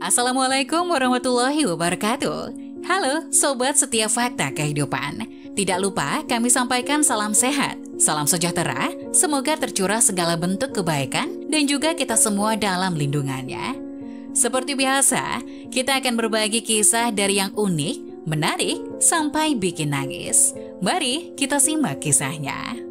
Assalamualaikum warahmatullahi wabarakatuh. Halo Sobat Setiap Fakta Kehidupan. Tidak lupa kami sampaikan salam sehat, salam sejahtera, semoga tercurah segala bentuk kebaikan dan juga kita semua dalam lindungannya. Seperti biasa, kita akan berbagi kisah dari yang unik, menarik, sampai bikin nangis. Mari kita simak kisahnya.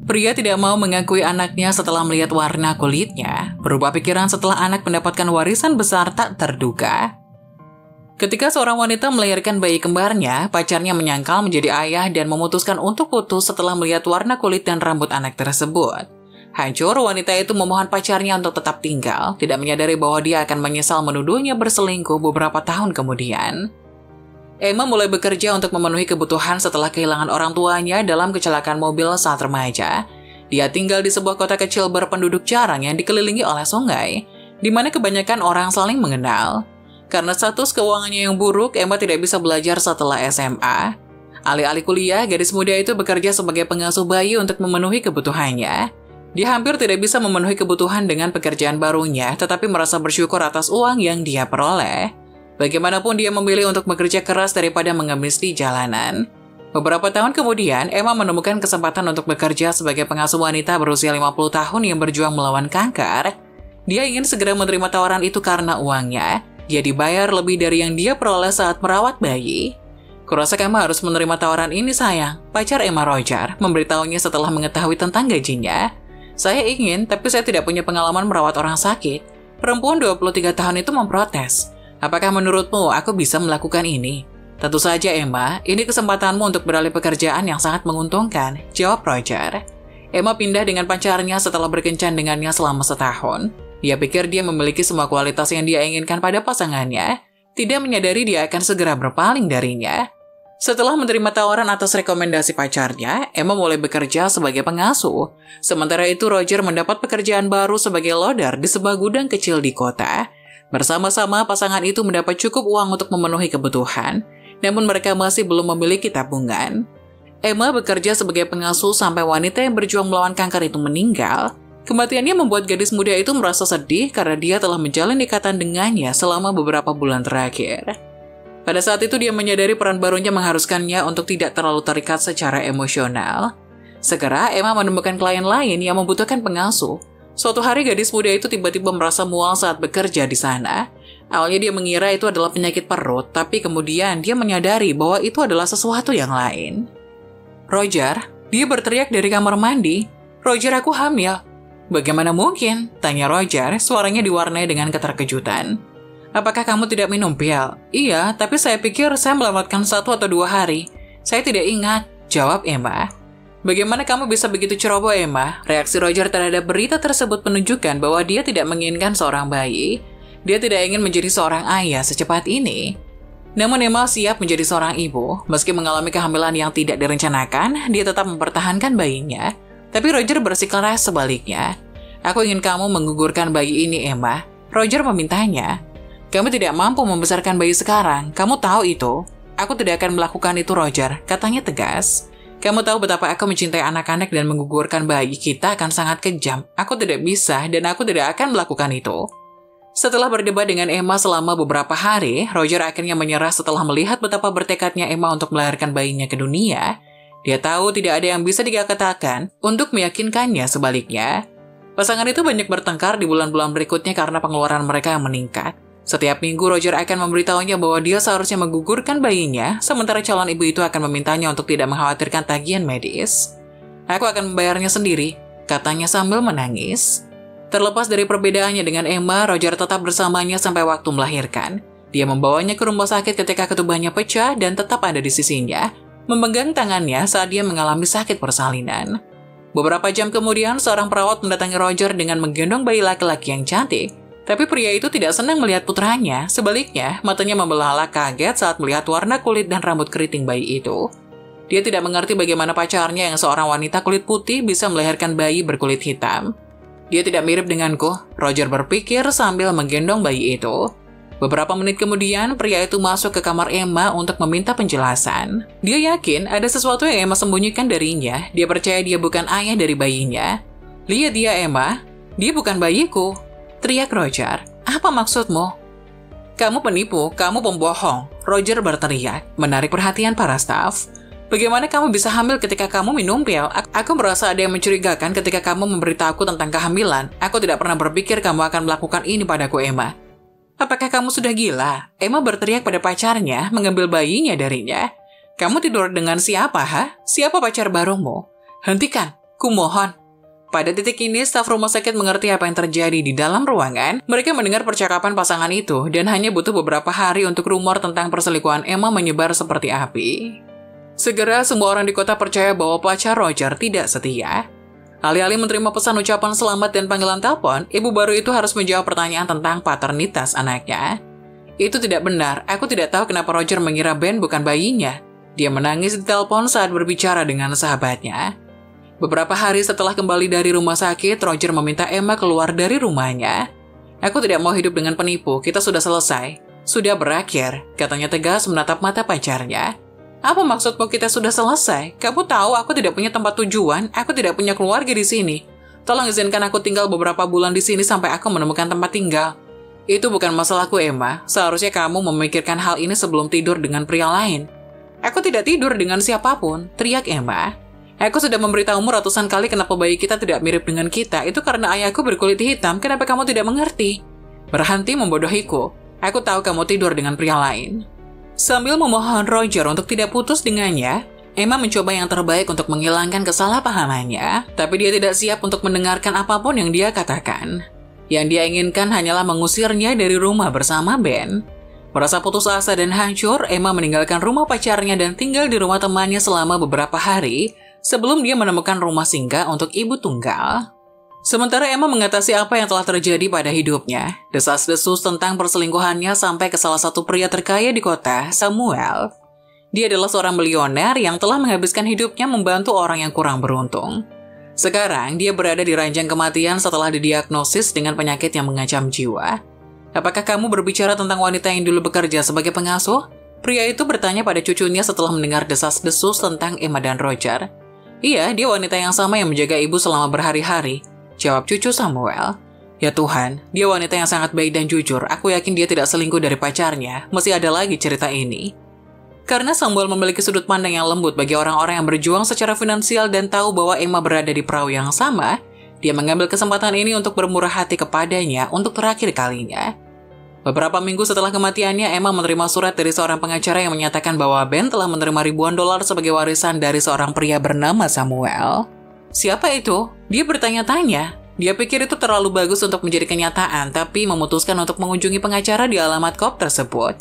Pria tidak mau mengakui anaknya setelah melihat warna kulitnya, berubah pikiran setelah anak mendapatkan warisan besar tak terduga. Ketika seorang wanita melahirkan bayi kembarnya, pacarnya menyangkal menjadi ayah dan memutuskan untuk putus setelah melihat warna kulit dan rambut anak tersebut. Hancur, wanita itu memohon pacarnya untuk tetap tinggal, tidak menyadari bahwa dia akan menyesal menuduhnya berselingkuh beberapa tahun kemudian. Emma mulai bekerja untuk memenuhi kebutuhan setelah kehilangan orang tuanya dalam kecelakaan mobil saat remaja. Dia tinggal di sebuah kota kecil berpenduduk jarang yang dikelilingi oleh sungai, di mana kebanyakan orang saling mengenal. Karena status keuangannya yang buruk, Emma tidak bisa belajar setelah SMA. Alih-alih kuliah, gadis muda itu bekerja sebagai pengasuh bayi untuk memenuhi kebutuhannya. Dia hampir tidak bisa memenuhi kebutuhan dengan pekerjaan barunya, tetapi merasa bersyukur atas uang yang dia peroleh. Bagaimanapun dia memilih untuk bekerja keras daripada mengemis di jalanan. Beberapa tahun kemudian, Emma menemukan kesempatan untuk bekerja sebagai pengasuh wanita berusia 50 tahun yang berjuang melawan kanker. Dia ingin segera menerima tawaran itu karena uangnya. Dia dibayar lebih dari yang dia peroleh saat merawat bayi. Kurasa Emma harus menerima tawaran ini sayang, pacar Emma Roger memberitahunya setelah mengetahui tentang gajinya. Saya ingin, tapi saya tidak punya pengalaman merawat orang sakit. Perempuan 23 tahun itu memprotes. Apakah menurutmu aku bisa melakukan ini? Tentu saja Emma, ini kesempatanmu untuk beralih pekerjaan yang sangat menguntungkan, jawab Roger. Emma pindah dengan pacarnya setelah berkencan dengannya selama setahun. Dia pikir dia memiliki semua kualitas yang dia inginkan pada pasangannya, tidak menyadari dia akan segera berpaling darinya. Setelah menerima tawaran atas rekomendasi pacarnya, Emma mulai bekerja sebagai pengasuh. Sementara itu Roger mendapat pekerjaan baru sebagai loader di sebuah gudang kecil di kota. Bersama-sama, pasangan itu mendapat cukup uang untuk memenuhi kebutuhan, namun mereka masih belum memiliki tabungan. Emma bekerja sebagai pengasuh sampai wanita yang berjuang melawan kanker itu meninggal. Kematiannya membuat gadis muda itu merasa sedih karena dia telah menjalin ikatan dengannya selama beberapa bulan terakhir. Pada saat itu dia menyadari peran barunya mengharuskannya untuk tidak terlalu terikat secara emosional. Segera, Emma menemukan klien lain yang membutuhkan pengasuh. Suatu hari gadis muda itu tiba-tiba merasa mual saat bekerja di sana. Awalnya dia mengira itu adalah penyakit perut, tapi kemudian dia menyadari bahwa itu adalah sesuatu yang lain. Roger, dia berteriak dari kamar mandi. Roger, aku hamil. Bagaimana mungkin? Tanya Roger, suaranya diwarnai dengan keterkejutan. Apakah kamu tidak minum pil? Iya, tapi saya pikir saya melewatkan 1 atau 2 hari. Saya tidak ingat, jawab Emma. Bagaimana kamu bisa begitu ceroboh, Emma? Reaksi Roger terhadap berita tersebut menunjukkan bahwa dia tidak menginginkan seorang bayi. Dia tidak ingin menjadi seorang ayah secepat ini. Namun Emma siap menjadi seorang ibu. Meski mengalami kehamilan yang tidak direncanakan, dia tetap mempertahankan bayinya. Tapi Roger bersikeras sebaliknya. Aku ingin kamu menggugurkan bayi ini, Emma. Roger memintanya. Kamu tidak mampu membesarkan bayi sekarang. Kamu tahu itu. Aku tidak akan melakukan itu, Roger. Katanya tegas. Kamu tahu betapa aku mencintai anak-anak dan menggugurkan bayi kita akan sangat kejam. Aku tidak bisa dan aku tidak akan melakukan itu. Setelah berdebat dengan Emma selama beberapa hari, Roger akhirnya menyerah setelah melihat betapa bertekadnya Emma untuk melahirkan bayinya ke dunia. Dia tahu tidak ada yang bisa dikatakan untuk meyakinkannya sebaliknya. Pasangan itu banyak bertengkar di bulan-bulan berikutnya karena pengeluaran mereka yang meningkat. Setiap minggu Roger akan memberitahunya bahwa dia seharusnya menggugurkan bayinya, sementara calon ibu itu akan memintanya untuk tidak mengkhawatirkan tagihan medis. Aku akan membayarnya sendiri, katanya sambil menangis. Terlepas dari perbedaannya dengan Emma, Roger tetap bersamanya sampai waktu melahirkan. Dia membawanya ke rumah sakit ketika ketubannya pecah dan tetap ada di sisinya, memegang tangannya saat dia mengalami sakit persalinan. Beberapa jam kemudian, seorang perawat mendatangi Roger dengan menggendong bayi laki-laki yang cantik. Tapi pria itu tidak senang melihat putranya. Sebaliknya, matanya membelalak kaget saat melihat warna kulit dan rambut keriting bayi itu. Dia tidak mengerti bagaimana pacarnya yang seorang wanita kulit putih bisa melahirkan bayi berkulit hitam. Dia tidak mirip denganku, Roger berpikir sambil menggendong bayi itu. Beberapa menit kemudian, pria itu masuk ke kamar Emma untuk meminta penjelasan. Dia yakin ada sesuatu yang Emma sembunyikan darinya. Dia percaya dia bukan ayah dari bayinya. "Lihat dia, Emma. Dia bukan bayiku," teriak Roger. "Apa maksudmu?" "Kamu penipu, kamu pembohong," Roger berteriak, menarik perhatian para staf. "Bagaimana kamu bisa hamil ketika kamu minum pil? Aku merasa ada yang mencurigakan ketika kamu memberitahuku tentang kehamilan. Aku tidak pernah berpikir kamu akan melakukan ini padaku, Emma." "Apakah kamu sudah gila?" Emma berteriak pada pacarnya, mengambil bayinya darinya. "Kamu tidur dengan siapa, ha? Siapa pacar barumu? Hentikan, kumohon." Pada titik ini, staf rumah sakit mengerti apa yang terjadi di dalam ruangan. Mereka mendengar percakapan pasangan itu, dan hanya butuh beberapa hari untuk rumor tentang perselingkuhan Emma menyebar seperti api. Segera, semua orang di kota percaya bahwa pacar Roger tidak setia. Alih-alih menerima pesan ucapan selamat dan panggilan telepon, ibu baru itu harus menjawab pertanyaan tentang paternitas anaknya. "Itu tidak benar, aku tidak tahu kenapa Roger mengira Ben bukan bayinya." Dia menangis di telepon saat berbicara dengan sahabatnya. Beberapa hari setelah kembali dari rumah sakit, Roger meminta Emma keluar dari rumahnya. "Aku tidak mau hidup dengan penipu, kita sudah selesai. Sudah berakhir," katanya tegas menatap mata pacarnya. "Apa maksudmu kita sudah selesai? Kamu tahu aku tidak punya tempat tujuan, aku tidak punya keluarga di sini. Tolong izinkan aku tinggal beberapa bulan di sini sampai aku menemukan tempat tinggal." "Itu bukan masalahku, Emma. Seharusnya kamu memikirkan hal ini sebelum tidur dengan pria lain." "Aku tidak tidur dengan siapapun," teriak Emma. "Aku sudah memberitahumu ratusan kali kenapa bayi kita tidak mirip dengan kita. Itu karena ayahku berkulit hitam. Kenapa kamu tidak mengerti?" "Berhenti membodohiku. Aku tahu kamu tidur dengan pria lain." Sambil memohon Roger untuk tidak putus dengannya, Emma mencoba yang terbaik untuk menghilangkan kesalahpahamannya, tapi dia tidak siap untuk mendengarkan apapun yang dia katakan. Yang dia inginkan hanyalah mengusirnya dari rumah bersama Ben. Merasa putus asa dan hancur, Emma meninggalkan rumah pacarnya dan tinggal di rumah temannya selama beberapa hari sebelum dia menemukan rumah singgah untuk ibu tunggal. Sementara Emma mengatasi apa yang telah terjadi pada hidupnya, desas-desus tentang perselingkuhannya sampai ke salah satu pria terkaya di kota, Samuel. Dia adalah seorang milioner yang telah menghabiskan hidupnya membantu orang yang kurang beruntung. Sekarang, dia berada di ranjang kematian setelah didiagnosis dengan penyakit yang mengancam jiwa. "Apakah kamu berbicara tentang wanita yang dulu bekerja sebagai pengasuh?" Pria itu bertanya pada cucunya setelah mendengar desas-desus tentang Emma dan Roger. "Iya, dia wanita yang sama yang menjaga ibu selama berhari-hari," jawab cucu Samuel. "Ya Tuhan, dia wanita yang sangat baik dan jujur. Aku yakin dia tidak selingkuh dari pacarnya. Masih ada lagi cerita ini." Karena Samuel memiliki sudut pandang yang lembut bagi orang-orang yang berjuang secara finansial dan tahu bahwa Emma berada di perahu yang sama, dia mengambil kesempatan ini untuk bermurah hati kepadanya untuk terakhir kalinya. Beberapa minggu setelah kematiannya, Emma menerima surat dari seorang pengacara yang menyatakan bahwa Ben telah menerima ribuan dolar sebagai warisan dari seorang pria bernama Samuel. "Siapa itu?" Dia bertanya-tanya. Dia pikir itu terlalu bagus untuk menjadi kenyataan, tapi memutuskan untuk mengunjungi pengacara di alamat kop tersebut.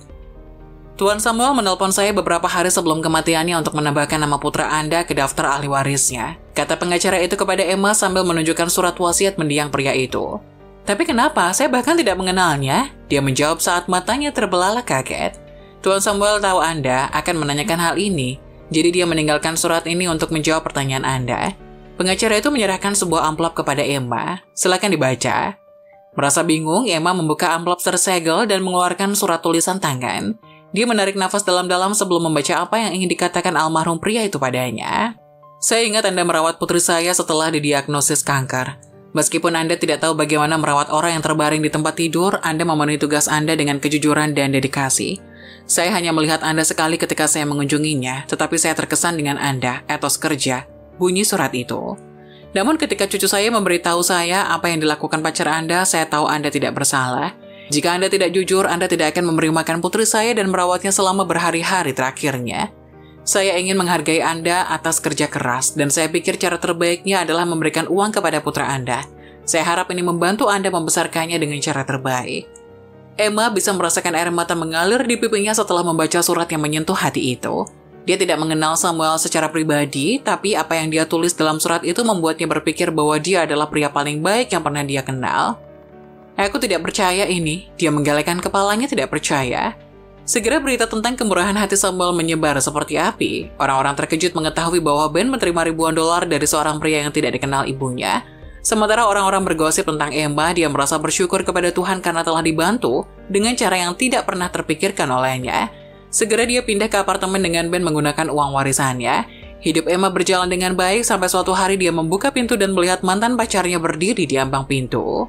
"Tuan Samuel menelpon saya beberapa hari sebelum kematiannya untuk menambahkan nama putra Anda ke daftar ahli warisnya," kata pengacara itu kepada Emma sambil menunjukkan surat wasiat mendiang pria itu. "Tapi kenapa? Saya bahkan tidak mengenalnya," dia menjawab saat matanya terbelalak kaget. "Tuan Samuel tahu Anda akan menanyakan hal ini, jadi dia meninggalkan surat ini untuk menjawab pertanyaan Anda." Pengacara itu menyerahkan sebuah amplop kepada Emma. "Silakan dibaca." Merasa bingung, Emma membuka amplop tersegel dan mengeluarkan surat tulisan tangan. Dia menarik nafas dalam-dalam sebelum membaca apa yang ingin dikatakan almarhum pria itu padanya. "Saya ingat Anda merawat putri saya setelah didiagnosis kanker. Meskipun Anda tidak tahu bagaimana merawat orang yang terbaring di tempat tidur, Anda memenuhi tugas Anda dengan kejujuran dan dedikasi. Saya hanya melihat Anda sekali ketika saya mengunjunginya, tetapi saya terkesan dengan Anda, etos kerja," bunyi surat itu. "Namun ketika cucu saya memberitahu saya apa yang dilakukan pacar Anda, saya tahu Anda tidak bersalah. Jika Anda tidak jujur, Anda tidak akan memberi makan putri saya dan merawatnya selama berhari-hari terakhirnya. Saya ingin menghargai Anda atas kerja keras, dan saya pikir cara terbaiknya adalah memberikan uang kepada putra Anda. Saya harap ini membantu Anda membesarkannya dengan cara terbaik." Emma bisa merasakan air mata mengalir di pipinya setelah membaca surat yang menyentuh hati itu. Dia tidak mengenal Samuel secara pribadi, tapi apa yang dia tulis dalam surat itu membuatnya berpikir bahwa dia adalah pria paling baik yang pernah dia kenal. "Aku tidak percaya ini," dia menggelengkan kepalanya tidak percaya. Segera berita tentang kemurahan hati Samuel menyebar seperti api. Orang-orang terkejut mengetahui bahwa Ben menerima ribuan dolar dari seorang pria yang tidak dikenal ibunya. Sementara orang-orang bergosip tentang Emma, dia merasa bersyukur kepada Tuhan karena telah dibantu dengan cara yang tidak pernah terpikirkan olehnya. Segera dia pindah ke apartemen dengan Ben menggunakan uang warisannya. Hidup Emma berjalan dengan baik sampai suatu hari dia membuka pintu dan melihat mantan pacarnya berdiri di ambang pintu.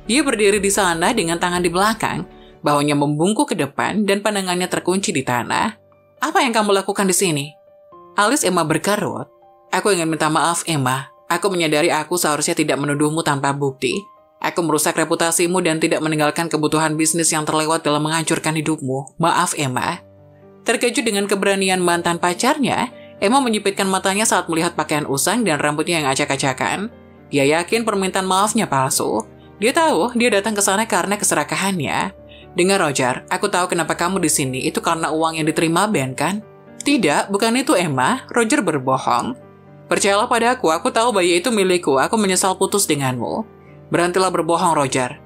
Dia berdiri di sana dengan tangan di belakang, bahunya membungkuk ke depan dan pandangannya terkunci di tanah. "Apa yang kamu lakukan di sini?" Alis Emma berkerut. "Aku ingin minta maaf, Emma. Aku menyadari aku seharusnya tidak menuduhmu tanpa bukti. Aku merusak reputasimu dan tidak meninggalkan kebutuhan bisnis yang terlewat dalam menghancurkan hidupmu. Maaf, Emma." Terkejut dengan keberanian mantan pacarnya, Emma menyipitkan matanya saat melihat pakaian usang dan rambutnya yang acak-acakan. Dia yakin permintaan maafnya palsu. Dia tahu dia datang ke sana karena keserakahannya. "Dengar, Roger, aku tahu kenapa kamu di sini. Itu karena uang yang diterima Ben, kan?" "Tidak, bukan itu, Emma." Roger berbohong. "Percayalah padaku, aku tahu bayi itu milikku. Aku menyesal putus denganmu." "Berhentilah berbohong, Roger.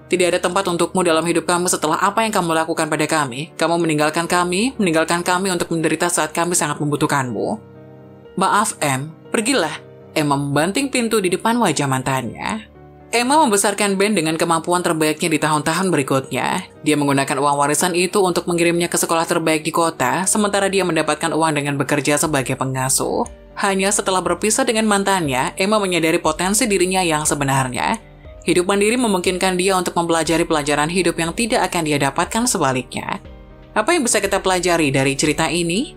Tidak ada tempat untukmu dalam hidup kamu setelah apa yang kamu lakukan pada kami. Kamu meninggalkan kami untuk menderita saat kami sangat membutuhkanmu." "Maaf, Em. Pergilah." Emma membanting pintu di depan wajah mantannya. Emma membesarkan Ben dengan kemampuan terbaiknya di tahun-tahun berikutnya. Dia menggunakan uang warisan itu untuk mengirimnya ke sekolah terbaik di kota, sementara dia mendapatkan uang dengan bekerja sebagai pengasuh. Hanya setelah berpisah dengan mantannya, Emma menyadari potensi dirinya yang sebenarnya. Hidup mandiri memungkinkan dia untuk mempelajari pelajaran hidup yang tidak akan dia dapatkan sebaliknya. Apa yang bisa kita pelajari dari cerita ini?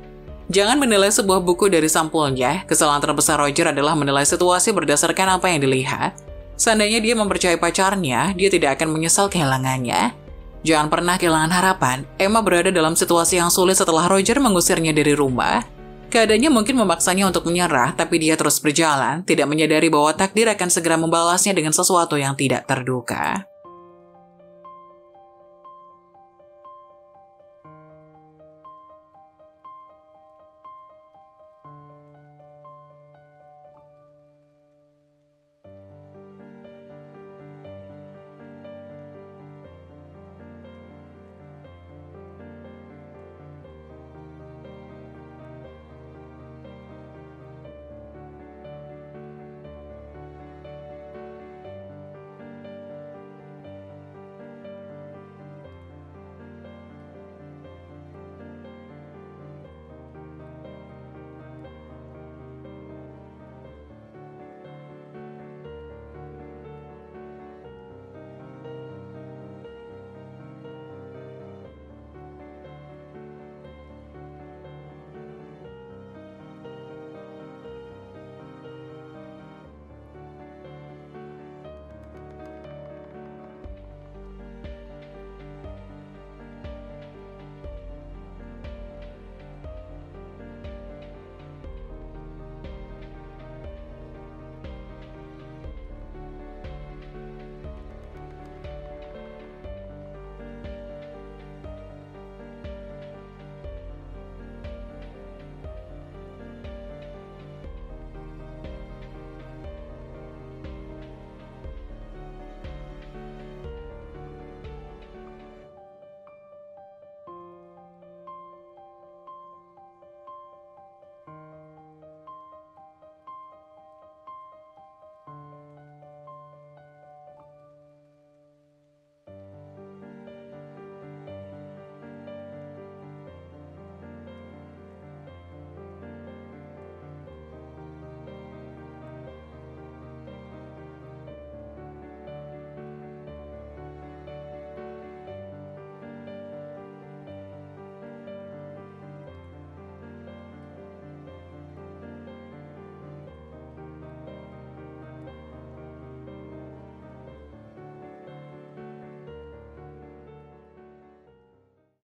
Jangan menilai sebuah buku dari sampulnya. Kesalahan terbesar Roger adalah menilai situasi berdasarkan apa yang dilihat. Seandainya dia mempercayai pacarnya, dia tidak akan menyesal kehilangannya. Jangan pernah kehilangan harapan. Emma berada dalam situasi yang sulit setelah Roger mengusirnya dari rumah. Keadaannya mungkin memaksanya untuk menyerah, tapi dia terus berjalan, tidak menyadari bahwa takdir akan segera membalasnya dengan sesuatu yang tidak terduga.